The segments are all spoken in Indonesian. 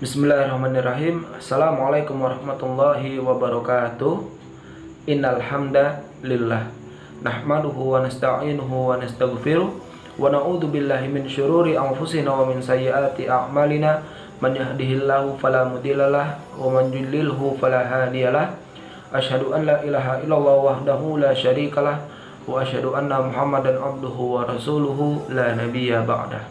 Bismillahirrahmanirrahim. Assalamualaikum warahmatullahi wabarakatuh. Innal hamdalillah nahmaduhu wa nasta'inuhu wa nastaghfiruh wa na'udzu billahi min syururi anfusina wa min sayyiati a'malina. Man yahdihillahu fala mudhillalah wa man yudlilhu fala hadiyalah. Asyhadu an la ilaha illallah wahdahu la syarikalah wa asyhadu anna Muhammadan abduhu wa rasuluhu la nabiyya ba'dah.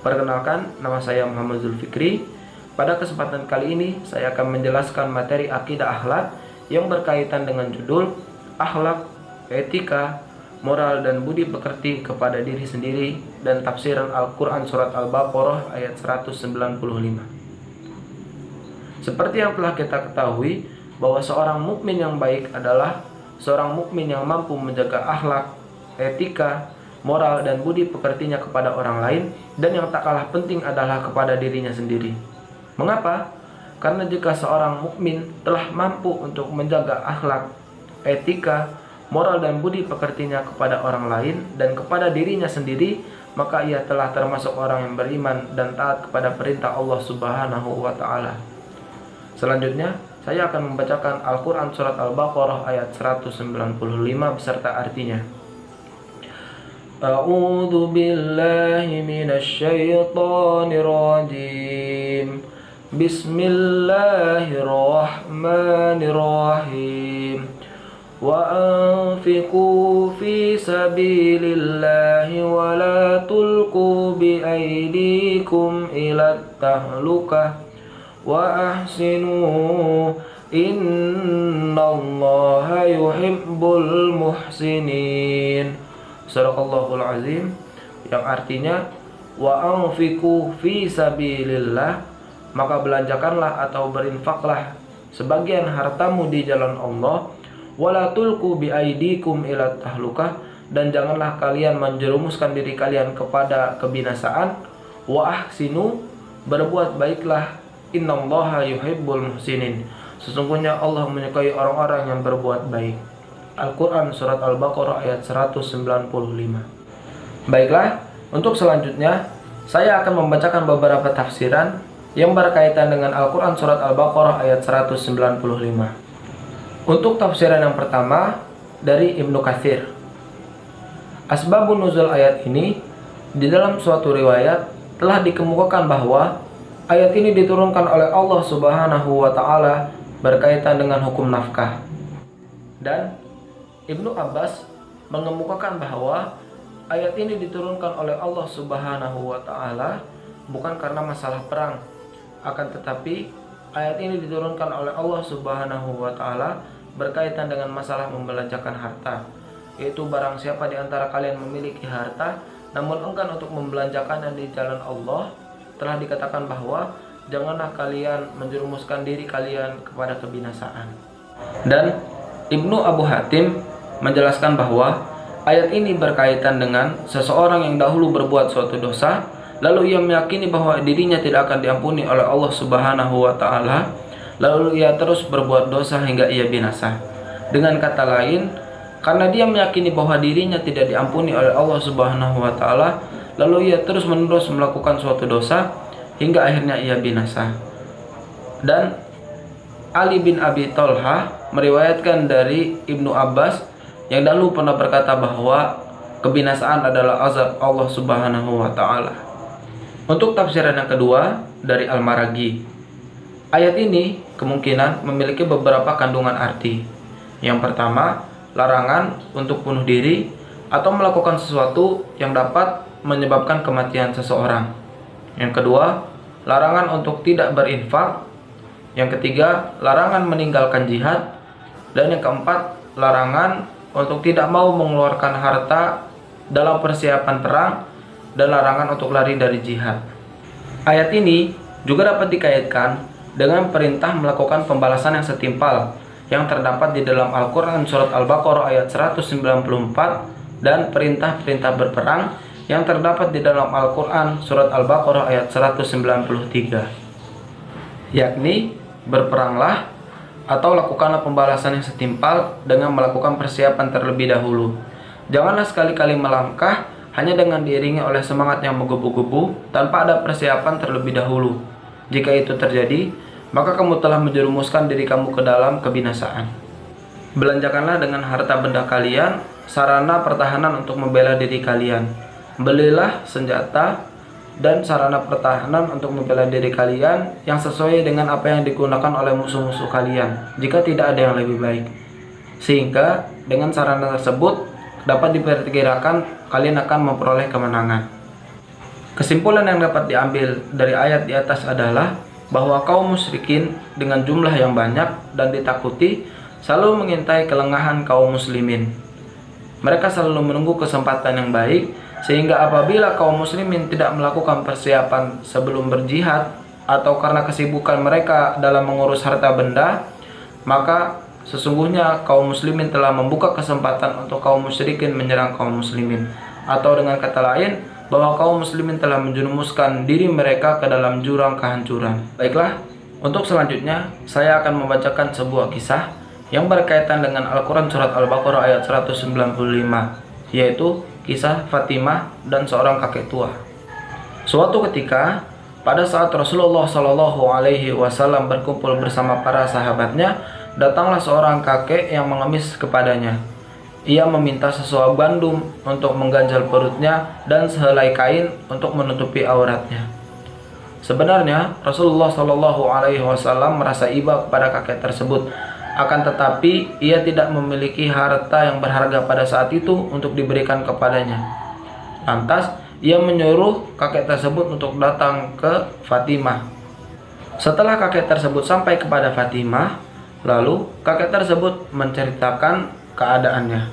Perkenalkan, nama saya Muhammad Zulfikri. Pada kesempatan kali ini saya akan menjelaskan materi akidah akhlak yang berkaitan dengan judul akhlak, etika, moral dan budi pekerti kepada diri sendiri dan tafsiran Al-Quran surat Al-Baqarah ayat 195. Seperti yang telah kita ketahui bahwa seorang mukmin yang baik adalah seorang mukmin yang mampu menjaga akhlak, etika, moral dan budi pekertinya kepada orang lain, dan yang tak kalah penting adalah kepada dirinya sendiri. Mengapa? Karena jika seorang mukmin telah mampu untuk menjaga akhlak, etika, moral dan budi pekertinya kepada orang lain dan kepada dirinya sendiri, maka ia telah termasuk orang yang beriman dan taat kepada perintah Allah Subhanahu wa taala. Selanjutnya, saya akan membacakan Al-Qur'an surat Al-Baqarah ayat 195 beserta artinya. A'udzu billahi minasy syaithanir rajim. Bismillahirrahmanirrahim. Wa anfiqu fi sabilillahi wa la tulqu bi aydikum ila tahlukah wa ahsinu innallaha yuhibbul muhsinin. Sadaqallahul azim, yang artinya wa anfiqu fi sabilillah, maka belanjakanlah atau berinfaklah sebagian hartamu di jalan Allah, wala tulqu bi aidikum ila tahlukah, dan janganlah kalian menjerumuskan diri kalian kepada kebinasaan, wa ahsinu, berbuat baiklah, innallaha yuhibbul muhsinin, sesungguhnya Allah menyukai orang-orang yang berbuat baik. Al-Quran surat Al-Baqarah ayat 195. Baiklah, untuk selanjutnya saya akan membacakan beberapa tafsiran yang berkaitan dengan Al-Quran surat Al-Baqarah ayat 195. Untuk tafsiran yang pertama dari Ibnu Katsir. Asbabun nuzul ayat ini, di dalam suatu riwayat telah dikemukakan bahwa ayat ini diturunkan oleh Allah Subhanahu wa taala berkaitan dengan hukum nafkah. Dan Ibnu Abbas mengemukakan bahwa ayat ini diturunkan oleh Allah Subhanahu wa taala bukan karena masalah perang, akan tetapi ayat ini diturunkan oleh Allah Subhanahu wa taala berkaitan dengan masalah membelanjakan harta, yaitu barang siapa di antara kalian memiliki harta namun enggan untuk membelanjakannya di jalan Allah, telah dikatakan bahwa janganlah kalian menjerumuskan diri kalian kepada kebinasaan. Dan Ibnu Abu Hatim menjelaskan bahwa ayat ini berkaitan dengan seseorang yang dahulu berbuat suatu dosa, lalu ia meyakini bahwa dirinya tidak akan diampuni oleh Allah Subhanahu wa taala, lalu ia terus berbuat dosa hingga ia binasa. Dengan kata lain, karena dia meyakini bahwa dirinya tidak diampuni oleh Allah Subhanahu wa taala, lalu ia terus-menerus melakukan suatu dosa hingga akhirnya ia binasa. Dan Ali bin Abi Thalhah meriwayatkan dari Ibnu Abbas yang dahulu pernah berkata bahwa kebinasaan adalah azab Allah Subhanahu wa taala. Untuk tafsiran yang kedua dari Al-Maraghi, ayat ini kemungkinan memiliki beberapa kandungan arti. Yang pertama, larangan untuk bunuh diri atau melakukan sesuatu yang dapat menyebabkan kematian seseorang. Yang kedua, larangan untuk tidak berinfak. Yang ketiga, larangan meninggalkan jihad. Dan yang keempat, larangan untuk tidak mau mengeluarkan harta dalam persiapan perang, dan larangan untuk lari dari jihad. Ayat ini juga dapat dikaitkan dengan perintah melakukan pembalasan yang setimpal yang terdapat di dalam Al-Quran surat Al-Baqarah ayat 194 dan perintah-perintah berperang yang terdapat di dalam Al-Quran surat Al-Baqarah ayat 193, yakni berperanglah atau lakukanlah pembalasan yang setimpal dengan melakukan persiapan terlebih dahulu. Janganlah sekali-kali melangkah hanya dengan diiringi oleh semangat yang menggebu-gebu tanpa ada persiapan terlebih dahulu. Jika itu terjadi, maka kamu telah menjerumuskan diri kamu ke dalam kebinasaan. Belanjakanlah dengan harta benda kalian sarana pertahanan untuk membela diri kalian. Belilah senjata dan sarana pertahanan untuk membela diri kalian yang sesuai dengan apa yang digunakan oleh musuh-musuh kalian, jika tidak ada yang lebih baik. Sehingga dengan sarana tersebut dapat diperkirakan kalian akan memperoleh kemenangan. Kesimpulan yang dapat diambil dari ayat di atas adalah bahwa kaum musyrikin dengan jumlah yang banyak dan ditakuti selalu mengintai kelengahan kaum muslimin. Mereka selalu menunggu kesempatan yang baik, sehingga apabila kaum muslimin tidak melakukan persiapan sebelum berjihad atau karena kesibukan mereka dalam mengurus harta benda, maka sesungguhnya kaum muslimin telah membuka kesempatan untuk kaum musyrikin menyerang kaum muslimin. Atau dengan kata lain, bahwa kaum muslimin telah menjerumuskan diri mereka ke dalam jurang kehancuran. Baiklah, untuk selanjutnya saya akan membacakan sebuah kisah yang berkaitan dengan Al-Quran Surat Al-Baqarah ayat 195, yaitu kisah Fatimah dan seorang kakek tua. Suatu ketika, pada saat Rasulullah Shallallahu Alaihi Wasallam berkumpul bersama para sahabatnya, datanglah seorang kakek yang mengemis kepadanya. Ia meminta sesuap gandum untuk mengganjal perutnya dan sehelai kain untuk menutupi auratnya. Sebenarnya Rasulullah Shallallahu Alaihi Wasallam merasa iba kepada kakek tersebut. Akan tetapi ia tidak memiliki harta yang berharga pada saat itu untuk diberikan kepadanya. Lantas ia menyuruh kakek tersebut untuk datang ke Fatimah. Setelah kakek tersebut sampai kepada Fatimah, lalu kakek tersebut menceritakan keadaannya.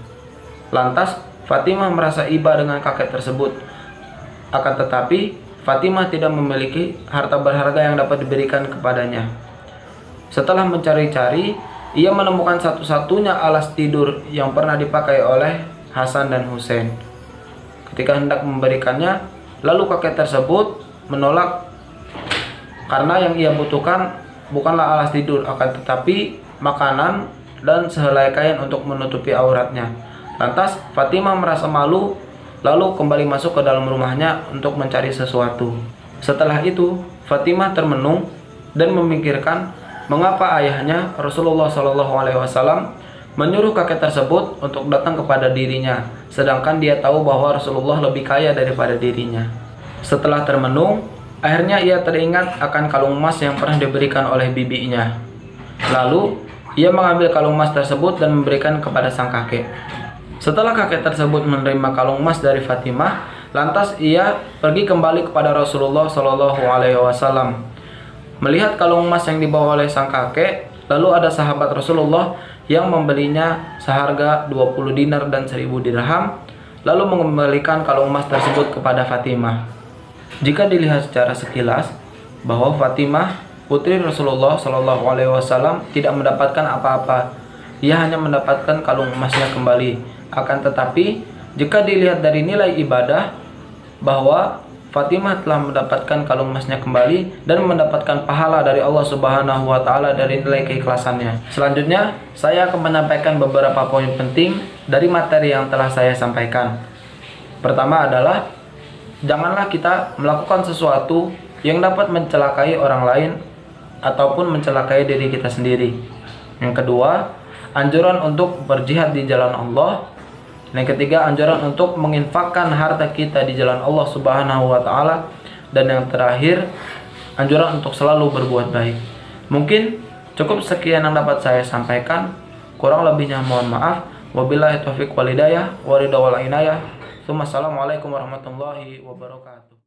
Lantas Fatimah merasa iba dengan kakek tersebut. Akan tetapi Fatimah tidak memiliki harta berharga yang dapat diberikan kepadanya. Setelah mencari-cari, ia menemukan satu-satunya alas tidur yang pernah dipakai oleh Hasan dan Husain. Ketika hendak memberikannya, lalu kakek tersebut menolak karena yang ia butuhkan bukanlah alas tidur, akan tetapi makanan dan sehelai kain untuk menutupi auratnya. Lantas Fatimah merasa malu, lalu kembali masuk ke dalam rumahnya untuk mencari sesuatu. Setelah itu Fatimah termenung dan memikirkan mengapa ayahnya Rasulullah SAW menyuruh kakek tersebut untuk datang kepada dirinya, sedangkan dia tahu bahwa Rasulullah lebih kaya daripada dirinya. Setelah termenung, akhirnya ia teringat akan kalung emas yang pernah diberikan oleh bibinya. Lalu ia mengambil kalung emas tersebut dan memberikan kepada sang kakek. Setelah kakek tersebut menerima kalung emas dari Fatimah, lantas ia pergi kembali kepada Rasulullah SAW. Melihat kalung emas yang dibawa oleh sang kakek, lalu ada sahabat Rasulullah yang membelinya seharga 20 dinar dan 1000 dirham, lalu mengembalikan kalung emas tersebut kepada Fatimah. Jika dilihat secara sekilas, bahwa Fatimah putri Rasulullah SAW tidak mendapatkan apa-apa, ia hanya mendapatkan kalung emasnya kembali. Akan tetapi, jika dilihat dari nilai ibadah, bahwa Fatimah telah mendapatkan kalung emasnya kembali dan mendapatkan pahala dari Allah Subhanahu wa Ta'ala dari nilai keikhlasannya. Selanjutnya, saya akan menyampaikan beberapa poin penting dari materi yang telah saya sampaikan. Pertama adalah, janganlah kita melakukan sesuatu yang dapat mencelakai orang lain ataupun mencelakai diri kita sendiri. Yang kedua, anjuran untuk berjihad di jalan Allah. Yang ketiga, anjuran untuk menginfakkan harta kita di jalan Allah Subhanahu wa Ta'ala. Dan yang terakhir, anjuran untuk selalu berbuat baik. Mungkin cukup sekian yang dapat saya sampaikan. Kurang lebihnya mohon maaf. Wabillahi taufiq wal hidayah, wa ridha wal inayah. Assalamualaikum warahmatullahi wabarakatuh.